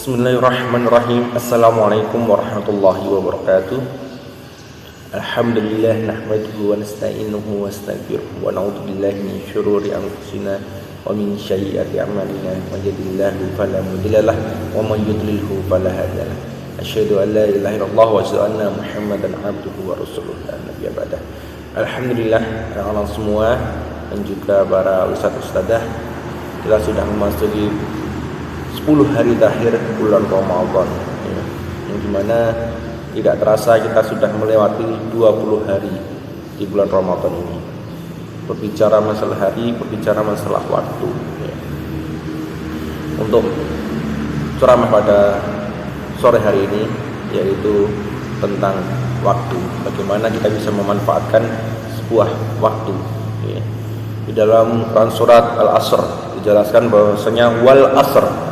Bismillahirrahmanirrahim. Assalamualaikum warahmatullahi wabarakatuh. Alhamdulillah nahmaduhu wa nasta'inuhu wa nastaghfiruh wa na'udzu billahi min syururi anfusina wa min sayyiati a'malina may yahdihillahu fala mudhillalah wa may yudlilhu fala hadiyalah. Asyhadu an la ilaha illallah wa asyhadu anna Muhammadan abduhu wa rasuluh la nabiyya ba'dah. Alhamdulillah anak-anak semua dan juga para ustadz-ustadzah, kita sudah memasuki 10 hari terakhir bulan Ramadan ya, yang dimana tidak terasa kita sudah melewati 20 hari di bulan Ramadan ini. Berbicara masalah hari, berbicara masalah waktu ya. Untuk ceramah pada sore hari ini yaitu tentang waktu, bagaimana kita bisa memanfaatkan sebuah waktu ya. Di dalam Quran surat Al-Asr dijelaskan bahwasanya wal asr,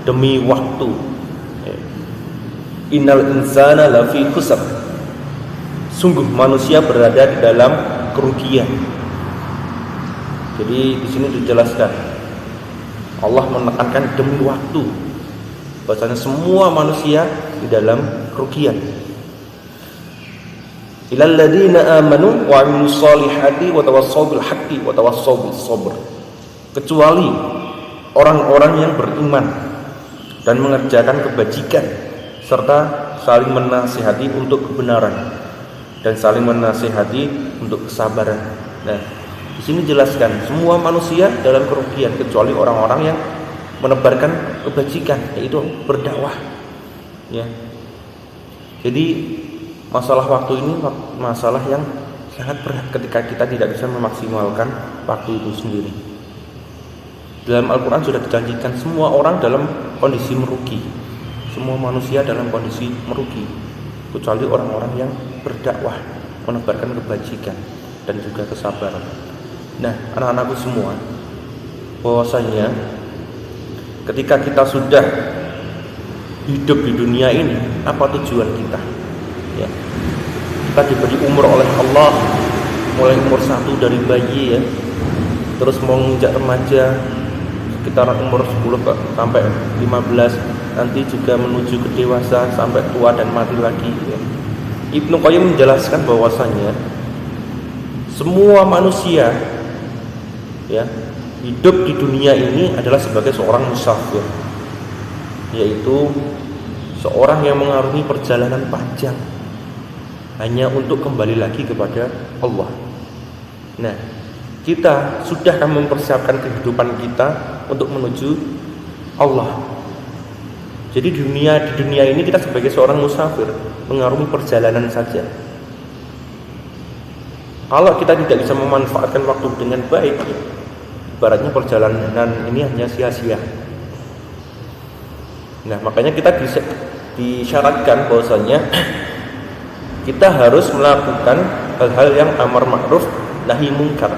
demi waktu, innal insana lafi khusr, sungguh manusia berada di dalam kerugian. Jadi di sini dijelaskan Allah menekankan demi waktu, bahwasanya semua manusia di dalam kerugian. Ilal ladzina amanu wa 'amilus solihati wa tawassaw bil haqqi wa tawassaw bis sabr, kecuali orang-orang yang beriman dan mengerjakan kebajikan serta saling menasihati untuk kebenaran dan saling menasihati untuk kesabaran. Nah, di sini jelaskan semua manusia dalam kerugian kecuali orang-orang yang menebarkan kebajikan, yaitu berdakwah. Ya. Jadi masalah waktu ini masalah yang sangat berat ketika kita tidak bisa memaksimalkan waktu itu sendiri. Dalam Al-Quran sudah dijanjikan semua orang dalam kondisi merugi, semua manusia dalam kondisi merugi, kecuali orang-orang yang berdakwah, menebarkan kebajikan dan juga kesabaran. Nah, anak-anakku semua, bahwasanya ketika kita sudah hidup di dunia ini, apa tujuan kita? Ya, kita diberi umur oleh Allah mulai umur 1 dari bayi ya, terus menginjak remaja sekitar umur 10 sampai 15, nanti juga menuju ke dewasa sampai tua dan mati lagi ya. Ibnu Qayyim menjelaskan bahwasanya semua manusia ya hidup di dunia ini adalah sebagai seorang musafir, yaitu seorang yang mengarungi perjalanan panjang hanya untuk kembali lagi kepada Allah. Nah, kita sudah mempersiapkan kehidupan kita untuk menuju Allah. Jadi di dunia ini kita sebagai seorang musafir mengarungi perjalanan saja. Kalau kita tidak bisa memanfaatkan waktu dengan baik, ibaratnya perjalanan ini hanya sia-sia. Nah, makanya kita disyaratkan bahwasanya kita harus melakukan hal-hal yang amar ma'ruf nahi munkar,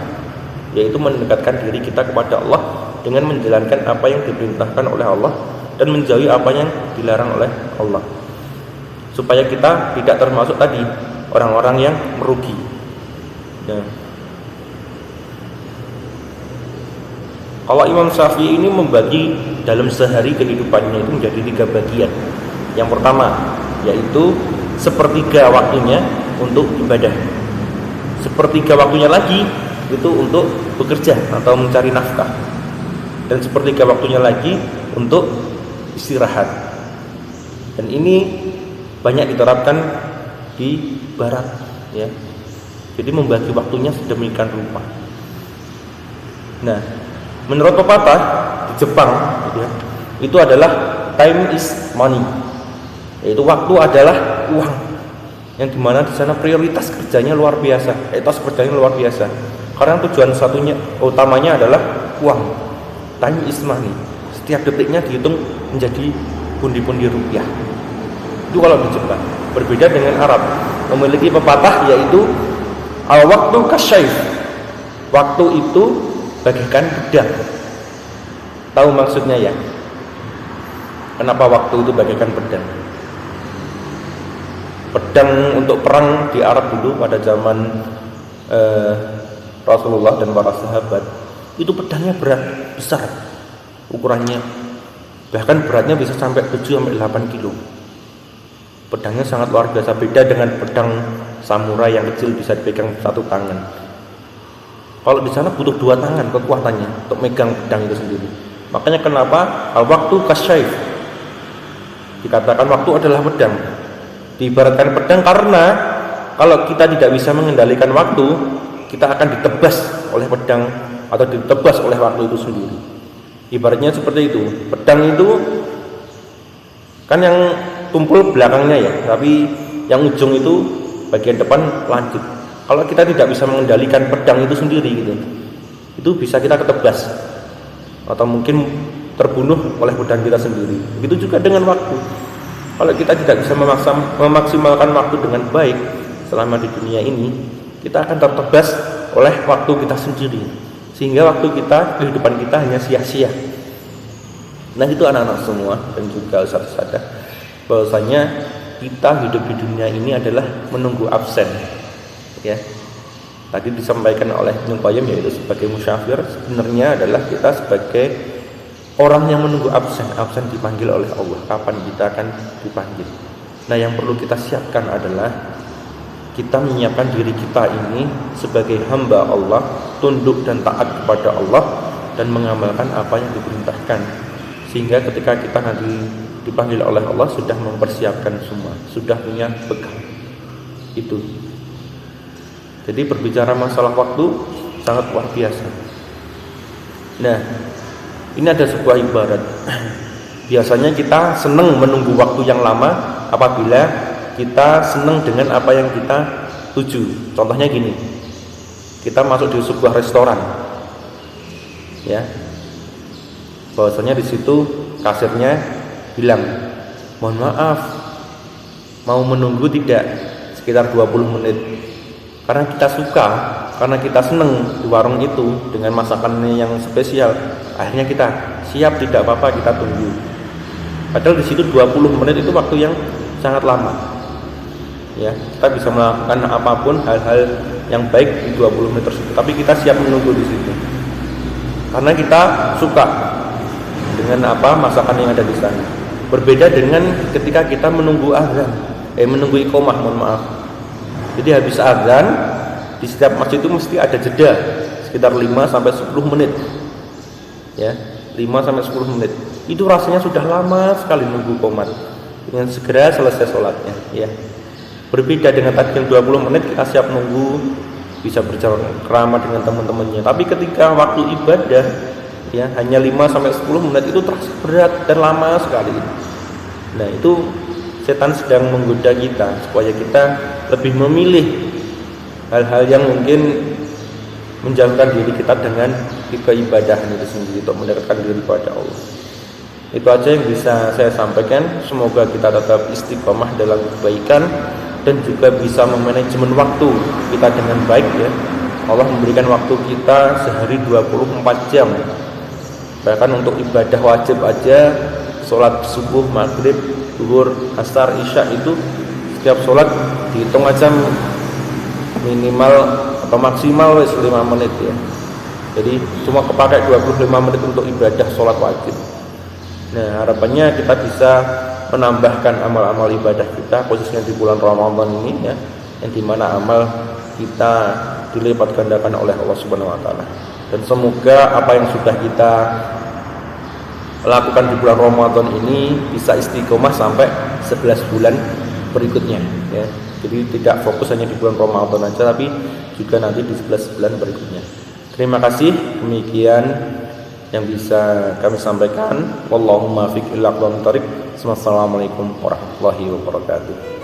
yaitu mendekatkan diri kita kepada Allah dengan menjalankan apa yang diperintahkan oleh Allah dan menjauhi apa yang dilarang oleh Allah, supaya kita tidak termasuk tadi orang-orang yang merugi. Nah, kalau Imam Syafi'i ini membagi dalam sehari kehidupannya itu menjadi 3 bagian. Yang pertama yaitu sepertiga waktunya untuk ibadah, sepertiga waktunya lagi itu untuk bekerja atau mencari nafkah, dan sepertiga waktunya lagi untuk istirahat. Dan ini banyak diterapkan di barat ya. Jadi membagi waktunya sedemikian rupa. Nah, menurut pepatah di Jepang ya, itu adalah time is money, yaitu waktu adalah uang, yang dimana di sana prioritas kerjanya luar biasa, etos kerjanya luar biasa. Karena tujuan satunya utamanya adalah uang. Time is money. Setiap detiknya dihitung menjadi pundi-pundi rupiah. Itu kalau di Jepang. Berbeda dengan Arab, memiliki pepatah yaitu al-waktu kasyayf. Waktu itu bagaikan pedang. Tahu maksudnya ya? Kenapa waktu itu bagaikan pedang? Pedang untuk perang di Arab dulu pada zaman Rasulullah dan para sahabat, itu pedangnya berat, besar ukurannya, Bahkan beratnya bisa sampai 7-8 kilo. Pedangnya sangat luar biasa, beda dengan pedang samurai yang kecil bisa dipegang satu tangan. Kalau di sana butuh 2 tangan kekuatannya untuk megang pedang itu sendiri. Makanya kenapa al-waktu kasyaif, dikatakan waktu adalah pedang. Diibaratkan pedang karena kalau kita tidak bisa mengendalikan waktu, kita akan ditebas oleh pedang atau ditebas oleh waktu itu sendiri. Ibaratnya seperti itu. Pedang itu kan yang tumpul belakangnya ya, tapi yang ujung itu bagian depan lanjut. Kalau kita tidak bisa mengendalikan pedang itu sendiri gitu, itu bisa kita ketebas atau mungkin terbunuh oleh pedang kita sendiri. Begitu juga dengan waktu. Kalau kita tidak bisa memaksimalkan waktu dengan baik selama di dunia ini, kita akan tertebas oleh waktu kita sendiri, sehingga waktu kita, kehidupan kita hanya sia-sia. Nah itu anak-anak semua dan juga ustaz-ustazah, bahwasanya kita hidup di dunia ini adalah menunggu absen. Ya, tadi disampaikan oleh Ibnu Qayyim yaitu sebagai musyafir, sebenarnya adalah kita sebagai orang yang menunggu absen dipanggil oleh Allah. Kapan kita akan dipanggil? Nah yang perlu kita siapkan adalah kita menyiapkan diri kita ini sebagai hamba Allah, tunduk dan taat kepada Allah, dan mengamalkan apa yang diperintahkan, sehingga ketika kita nanti dipanggil oleh Allah sudah mempersiapkan semua, sudah punya bekal. Itu. Jadi berbicara masalah waktu sangat luar biasa. Nah, ini ada sebuah ibarat. Biasanya kita senang menunggu waktu yang lama apabila kita senang dengan apa yang kita tuju. Contohnya gini, kita masuk di sebuah restoran, ya, bahwasanya di situ kasirnya bilang, mohon maaf, mau menunggu tidak, sekitar 20 menit. Karena kita suka, karena kita senang di warung itu dengan masakannya yang spesial, akhirnya kita siap, tidak apa-apa, kita tunggu. Padahal di situ 20 menit itu waktu yang sangat lama. Ya, kita bisa melakukan apapun, hal-hal yang baik di 20 menit tersebut, tapi kita siap menunggu di situ. Karena kita suka dengan apa masakan yang ada di sana. Berbeda dengan ketika kita menunggu azan, menunggu iqomah, mohon maaf. Jadi habis azan di setiap masjid itu mesti ada jeda sekitar 5-10 menit. Ya, 5-10 menit. Itu rasanya sudah lama sekali nunggu qomat. Dengan segera selesai sholatnya, ya. Berbeda dengan tadi yang 20 menit kita siap nunggu, bisa bercengkrama dengan teman-temannya. Tapi ketika waktu ibadah, ya, hanya 5-10 menit itu terasa berat dan lama sekali. Nah, itu setan sedang menggoda kita supaya kita lebih memilih hal-hal yang mungkin menjauhkan diri kita dengan keibadahan itu sendiri untuk mendekatkan diri kepada Allah. Itu aja yang bisa saya sampaikan. Semoga kita tetap istiqomah dalam kebaikan dan juga bisa memanajemen waktu kita dengan baik, ya. Allah memberikan waktu kita sehari 24 jam. Bahkan untuk ibadah wajib aja, sholat subuh, maghrib, zuhur, asar, isya itu setiap sholat dihitung aja minimal atau maksimal 5 menit, ya. Jadi cuma kepakai 25 menit untuk ibadah sholat wajib. Nah harapannya kita bisa menambahkan amal-amal ibadah kita khususnya di bulan Ramadan ini, ya, yang dimana amal kita dilipat gandakan oleh Allah Subhanahu Wa Taala. Dan semoga apa yang sudah kita lakukan di bulan Ramadan ini bisa istiqomah sampai 11 bulan berikutnya, ya. Jadi tidak fokus hanya di bulan Ramadan aja, tapi juga nanti di 11 bulan berikutnya. Terima kasih, demikian yang bisa kami sampaikan. Wallahumma fiq ila aqwamit thoriq. Wassalamualaikum warahmatullahi wabarakatuh.